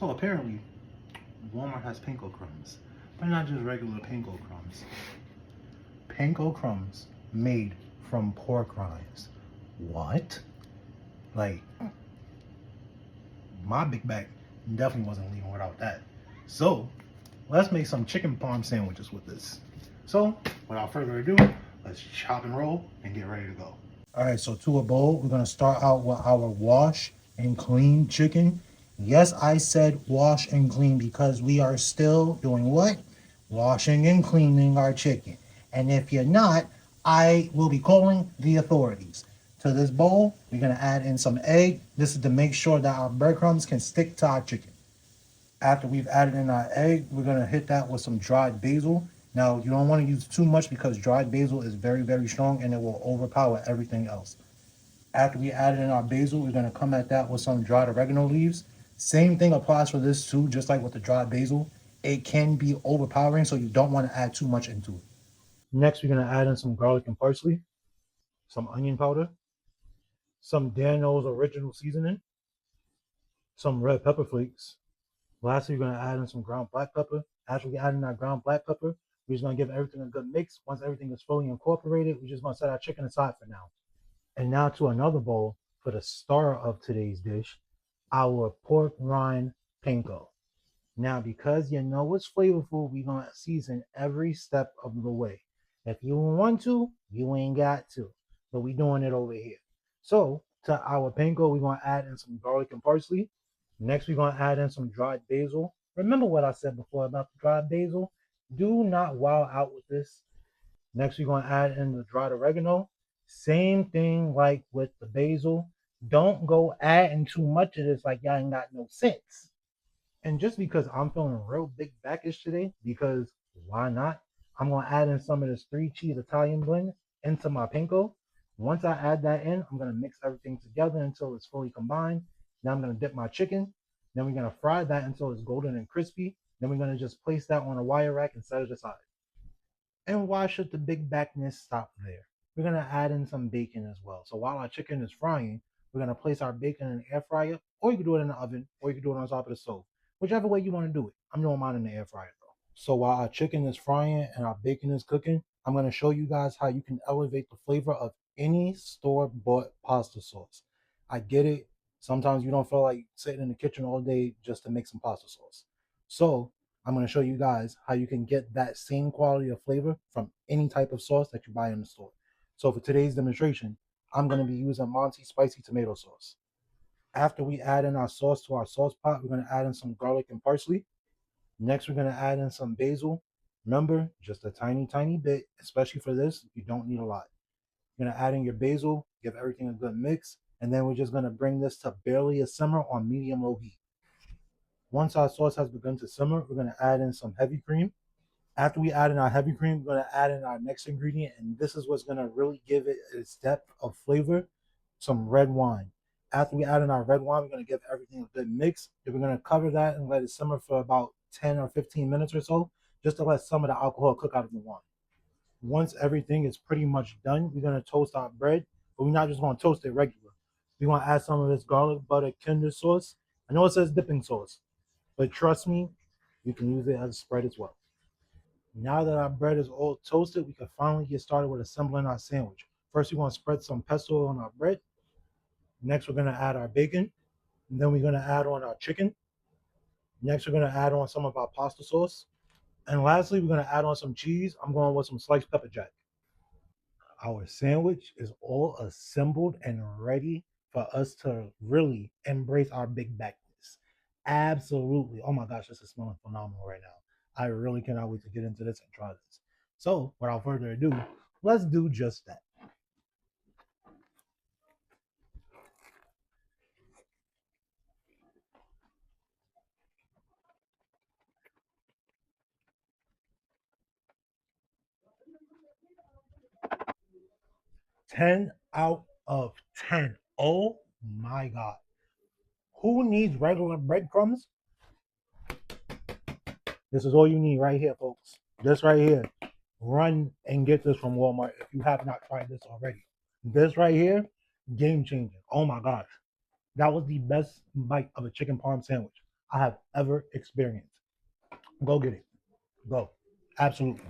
So apparently, Walmart has panko crumbs, but not just regular panko crumbs. Panko crumbs made from pork rinds. What? Like, my big back definitely wasn't leaving without that. So, let's make some chicken parm sandwiches with this. So, without further ado, let's chop and roll and get ready to go. All right, so to a bowl, we're gonna start out with our wash and clean chicken. Yes, I said wash and clean because we are still doing what? Washing and cleaning our chicken. And if you're not, I will be calling the authorities. To this bowl, we're gonna add in some egg. This is to make sure that our breadcrumbs can stick to our chicken. After we've added in our egg, we're gonna hit that with some dried basil. Now, you don't want to use too much because dried basil is very, very strong and it will overpower everything else. After we added in our basil, we're gonna come at that with some dried oregano leaves. Same thing applies for this too, just like with the dried basil. It can be overpowering, so you don't want to add too much into it. Next, we're gonna add in some garlic and parsley, some onion powder, some Daniel's original seasoning, some red pepper flakes. Lastly, we're gonna add in some ground black pepper. After we add in our ground black pepper, we're just gonna give everything a good mix. Once everything is fully incorporated, we're just gonna set our chicken aside for now. And now to another bowl for the star of today's dish, our pork rind panko. Now, because you know it's flavorful, we're gonna season every step of the way. If you want to, you ain't got to, but we doing it over here. So to our panko, we're gonna add in some garlic and parsley. Next, we're gonna add in some dried basil. Remember what I said before about the dried basil? Do not wild out with this. Next, we're gonna add in the dried oregano. Same thing like with the basil. Don't go adding too much of this like y'all ain't got no sense. And just because I'm feeling real big backish today, because why not? I'm gonna add in some of this 3 cheese Italian blend into my panko. Once I add that in, I'm gonna mix everything together until it's fully combined. Now I'm gonna dip my chicken. Then we're gonna fry that until it's golden and crispy. Then we're gonna just place that on a wire rack and set it aside. And why should the big backness stop there? We're gonna add in some bacon as well. So while our chicken is frying, we're gonna place our bacon in the air fryer, or you can do it in the oven, or you can do it on top of the stove. Whichever way you want to do it. I'm doing mine in the air fryer though. So while our chicken is frying and our bacon is cooking, I'm gonna show you guys how you can elevate the flavor of any store-bought pasta sauce. I get it. Sometimes you don't feel like sitting in the kitchen all day just to make some pasta sauce. So I'm going to show you guys how you can get that same quality of flavor from any type of sauce that you buy in the store. So for today's demonstration, I'm going to be using Monty spicy tomato sauce. After we add in our sauce to our sauce pot, we're going to add in some garlic and parsley. Next, we're going to add in some basil. Remember, just a tiny, tiny bit, especially for this, you don't need a lot. You're going to add in your basil, give everything a good mix, and then we're just going to bring this to barely a simmer on medium low heat. Once our sauce has begun to simmer, we're going to add in some heavy cream. After we add in our heavy cream, we're going to add in our next ingredient, and this is what's going to really give it its depth of flavor, some red wine. After we add in our red wine, we're going to give everything a good mix. Then we're going to cover that and let it simmer for about 10 or 15 minutes or so, just to let some of the alcohol cook out of the wine. Once everything is pretty much done, we're going to toast our bread, but we're not just going to toast it regular. We're going to add some of this garlic butter Kinder sauce. I know it says dipping sauce, but trust me, you can use it as a spread as well. Now that our bread is all toasted, we can finally get started with assembling our sandwich. First, we're going to spread some pesto on our bread. Next, we're going to add our bacon. And then we're going to add on our chicken. Next, we're going to add on some of our pasta sauce. And lastly, we're going to add on some cheese. I'm going with some sliced pepper jack. Our sandwich is all assembled and ready for us to really embrace our big backness. Absolutely. Oh my gosh, this is smelling phenomenal right now. I really cannot wait to get into this and try this. So, without further ado, let's do just that. 10 out of 10. Oh my God. Who needs regular breadcrumbs? This is all you need right here, folks. This right here. Run and get this from Walmart if you have not tried this already. This right here, game changing. Oh my gosh. That was the best bite of a chicken parm sandwich I have ever experienced. Go get it. Go. Absolutely.